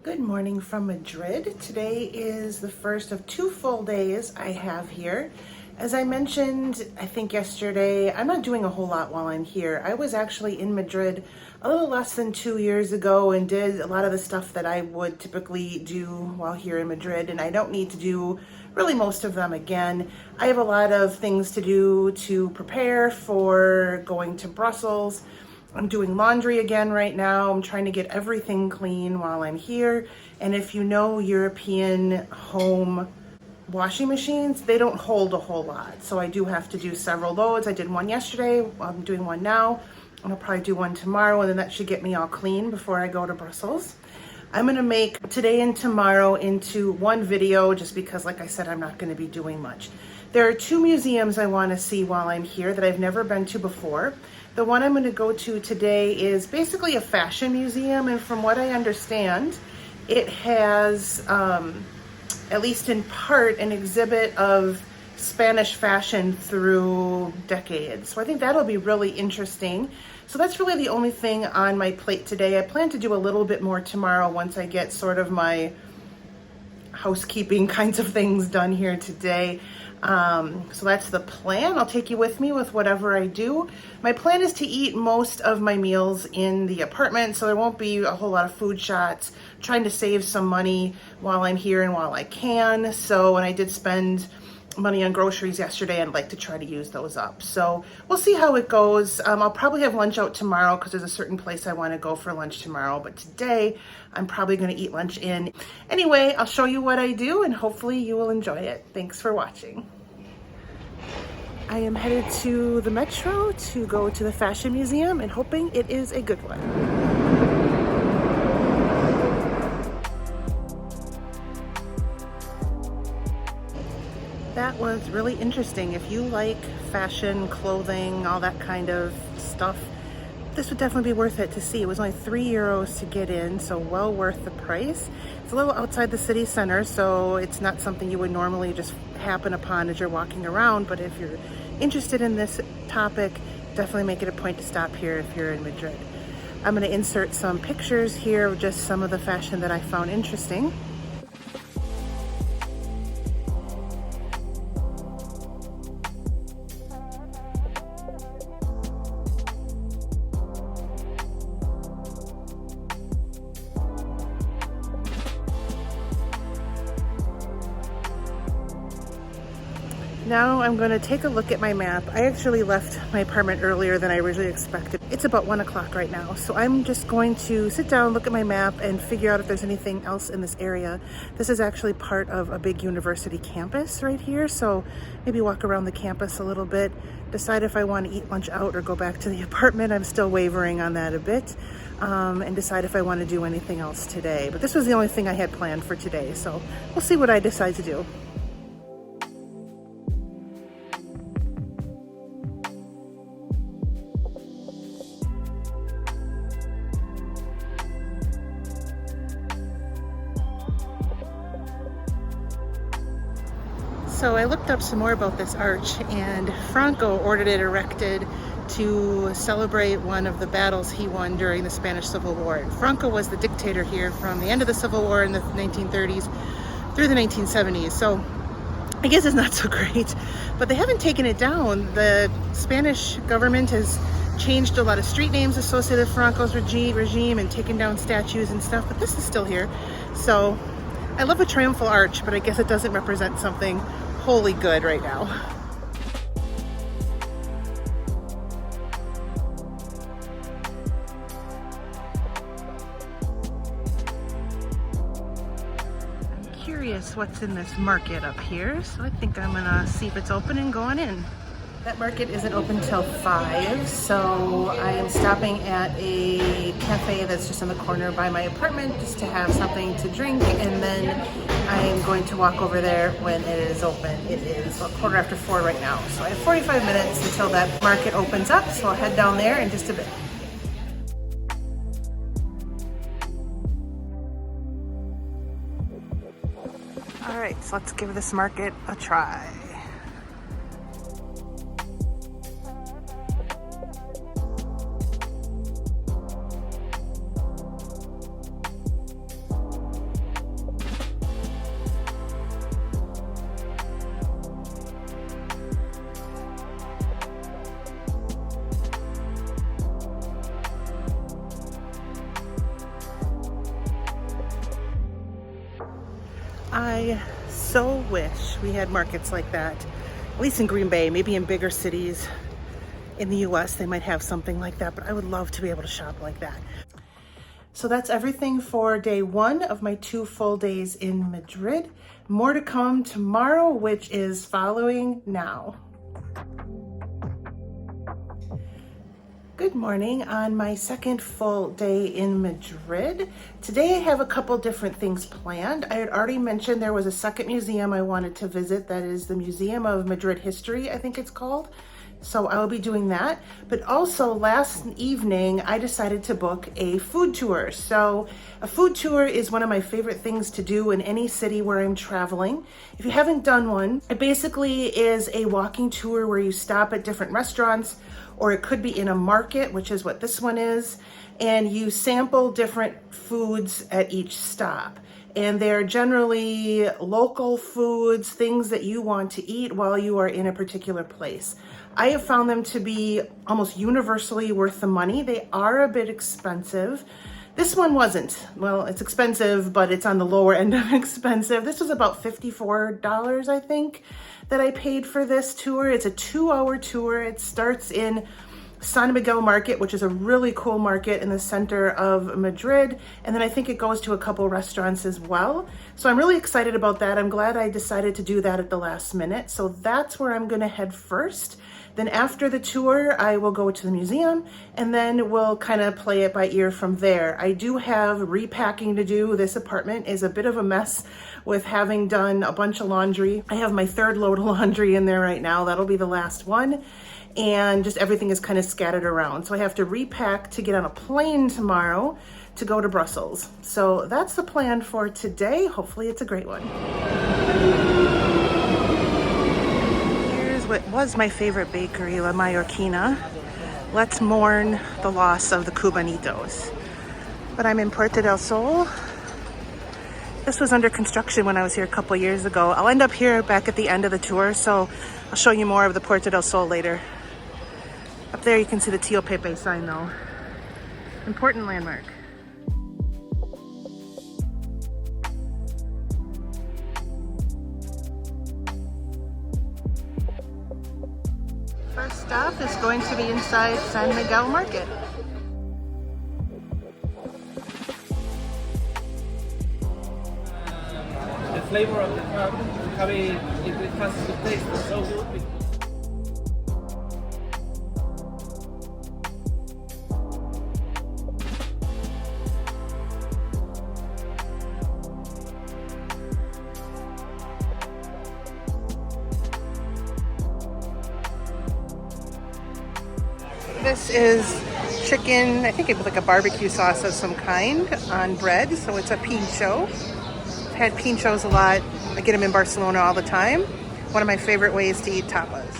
Good morning from Madrid. Today is the first of 2 full days I have here. As I mentioned, I think yesterday, I'm not doing a whole lot while I'm here. I was actually in Madrid a little less than 2 years ago and did a lot of the stuff that I would typically do while here in Madrid, and I don't need to do really most of them again. I have a lot of things to do to prepare for going to Brussels. I'm doing laundry again right now. I'm trying to get everything clean while I'm here. And if you know European home washing machines, they don't hold a whole lot. So I do have to do several loads. I did one yesterday, I'm doing one now, and I'll probably do one tomorrow, and then that should get me all clean before I go to Brussels. I'm gonna make today and tomorrow into one video just because, like I said, I'm not gonna be doing much. There are 2 museums I wanna see while I'm here that I've never been to before. The one I'm gonna go to today is basically a fashion museum, and from what I understand, it has, at least in part, an exhibit of Spanish fashion through decades. So I think that'll be really interesting. So that's really the only thing on my plate today. I plan to do a little bit more tomorrow once I get sort of my housekeeping kinds of things done here today. So that's the plan. I'll take you with me with whatever I do. My plan is to eat most of my meals in the apartment, so there won't be a whole lot of food shots. I'm trying to save some money while I'm here and while I can. So when I did spend money on groceries yesterday, I'd like to try to use those up. So we'll see how it goes. I'll probably have lunch out tomorrow because there's a certain place I want to go for lunch tomorrow. But today, I'm probably going to eat lunch in. Anyway, I'll show you what I do and hopefully you will enjoy it. Thanks for watching. I am headed to the metro to go to the fashion museum and hoping it is a good one. That was really interesting. If you like fashion, clothing, all that kind of stuff, this would definitely be worth it to see. It was only €3 to get in, so well worth the price. It's a little outside the city center, so it's not something you would normally just happen upon as you're walking around, but if you're interested in this topic, definitely make it a point to stop here if you're in Madrid. I'm going to insert some pictures here of just some of the fashion that I found interesting. Now I'm going to take a look at my map. I actually left my apartment earlier than I originally expected. It's about 1 o'clock right now, so I'm just going to sit down, look at my map, and figure out if there's anything else in this area. This is actually part of a big university campus right here, so maybe walk around the campus a little bit, decide if I want to eat lunch out or go back to the apartment. I'm still wavering on that a bit, and decide if I want to do anything else today. But this was the only thing I had planned for today, so we'll see what I decide to do. So I looked up some more about this arch, and Franco ordered it erected to celebrate one of the battles he won during the Spanish Civil War. And Franco was the dictator here from the end of the Civil War in the 1930s through the 1970s. So I guess it's not so great, but they haven't taken it down. The Spanish government has changed a lot of street names associated with Franco's regime and taken down statues and stuff, but this is still here. So I love a triumphal arch, but I guess it doesn't represent something wholly good right now. I'm curious what's in this market up here, so I think I'm gonna see if it's open and going in. That market isn't open till 5, so I am stopping at a cafe that's just on the corner by my apartment just to have something to drink, and then I'm going to walk over there when it is open. It is about 4:15 right now, so I have 45 minutes until that market opens up, so I'll head down there in just a bit. All right, so let's give this market a try. I so wish we had markets like that, at least in Green Bay. Maybe in bigger cities in the US they might have something like that, but I would love to be able to shop like that. So that's everything for day 1 of my 2 full days in Madrid. More to come tomorrow, which is following now. Good morning on my second full day in Madrid. Today I have a couple different things planned. I had already mentioned there was a second museum I wanted to visit. That is the Museum of Madrid History, I think it's called. So I will be doing that. But also last evening, I decided to book a food tour. So a food tour is one of my favorite things to do in any city where I'm traveling. If you haven't done one, it basically is a walking tour where you stop at different restaurants, or it could be in a market, which is what this one is, and you sample different foods at each stop. And they're generally local foods, things that you want to eat while you are in a particular place. I have found them to be almost universally worth the money. They are a bit expensive. This one wasn't. Well, it's expensive, but it's on the lower end of expensive. This was about $54, I think, that I paid for this tour. It's a 2-hour tour. It starts in San Miguel Market, which is a really cool market in the center of Madrid. And then I think it goes to a couple restaurants as well. So I'm really excited about that. I'm glad I decided to do that at the last minute. So that's where I'm gonna head first. Then after the tour, I will go to the museum and then we'll kind of play it by ear from there. I do have repacking to do. This apartment is a bit of a mess with having done a bunch of laundry. I have my 3rd load of laundry in there right now. That'll be the last one. And just everything is kind of scattered around. So I have to repack to get on a plane tomorrow to go to Brussels. So that's the plan for today. Hopefully it's a great one. Here's what was my favorite bakery, La Mallorquina. Let's mourn the loss of the Cubanitos. But I'm in Puerta del Sol. This was under construction when I was here a couple years ago. I'll end up here back at the end of the tour, so I'll show you more of the Puerta del Sol later. Up there you can see the Tío Pepe sign though. Important landmark. First stop is going to be inside San Miguel Market. The flavor of the ham, it has the taste is so good. This is chicken, I think it was like a barbecue sauce of some kind on bread, so it's a pincho. I've had pinchos a lot. I get them in Barcelona all the time. One of my favorite ways to eat tapas.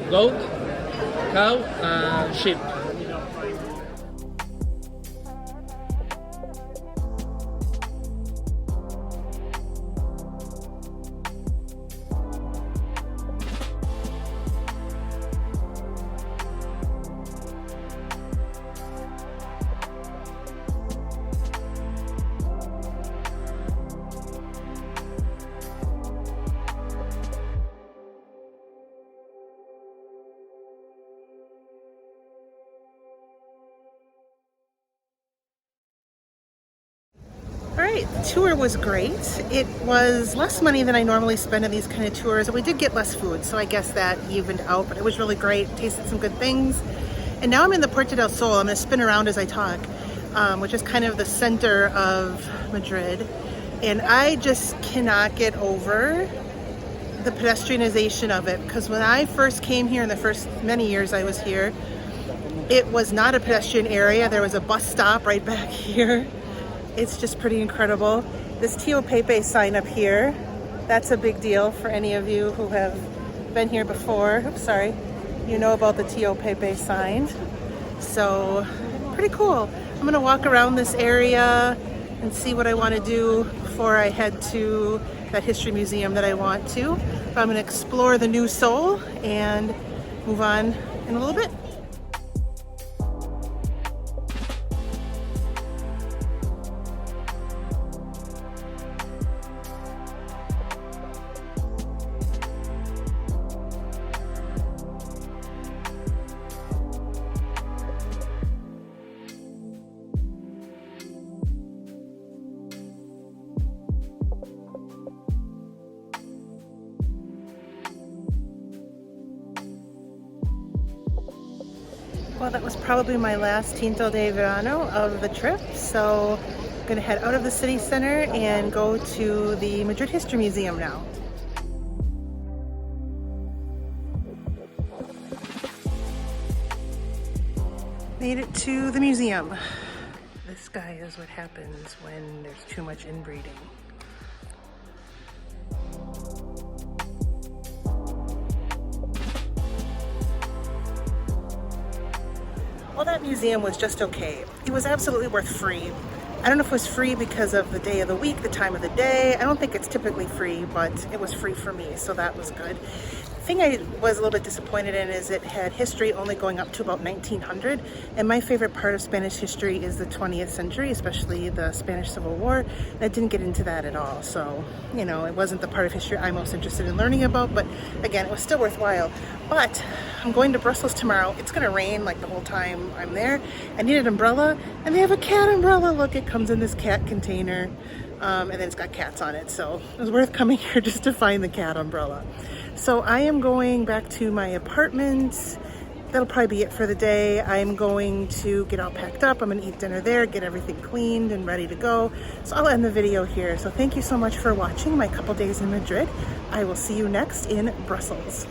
Goat, cow, and sheep. All right, the tour was great. It was less money than I normally spend on these kind of tours, and we did get less food, so I guess that evened out, but it was really great. Tasted some good things. And now I'm in the Puerta del Sol. I'm gonna spin around as I talk, which is kind of the center of Madrid. And I just cannot get over the pedestrianization of it, because when I first came here in the first many years I was here, it was not a pedestrian area. There was a bus stop right back here. It's just pretty incredible. This Tío Pepe sign up here, that's a big deal for any of you who have been here before. Oops, sorry. You know about the Tío Pepe sign. So, pretty cool. I'm gonna walk around this area and see what I wanna do before I head to that history museum that I want to. But I'm going to explore the new Seoul and move on in a little bit. Well, that was probably my last Tinto de Verano of the trip, so I'm gonna head out of the city center and go to the Madrid History Museum now. Made it to the museum. This guy is what happens when there's too much inbreeding. Well, that museum was just okay. It was absolutely worth free. I don't know if it was free because of the day of the week, the time of the day. I don't think it's typically free, but it was free for me, so that was good. The thing I was a little bit disappointed in is it had history only going up to about 1900, and my favorite part of Spanish history is the 20th century, especially the Spanish Civil War. And I didn't get into that at all, so, you know, it wasn't the part of history I'm most interested in learning about, but again, it was still worthwhile. But I'm going to Brussels tomorrow. It's gonna rain like the whole time I'm there. I need an umbrella, and they have a cat umbrella. Look, it comes in this cat container, and then it's got cats on it, so it was worth coming here just to find the cat umbrella. So I am going back to my apartment. That'll probably be it for the day. I'm going to get all packed up. I'm gonna eat dinner there, get everything cleaned and ready to go. So I'll end the video here. So thank you so much for watching my couple days in Madrid. I will see you next in Brussels.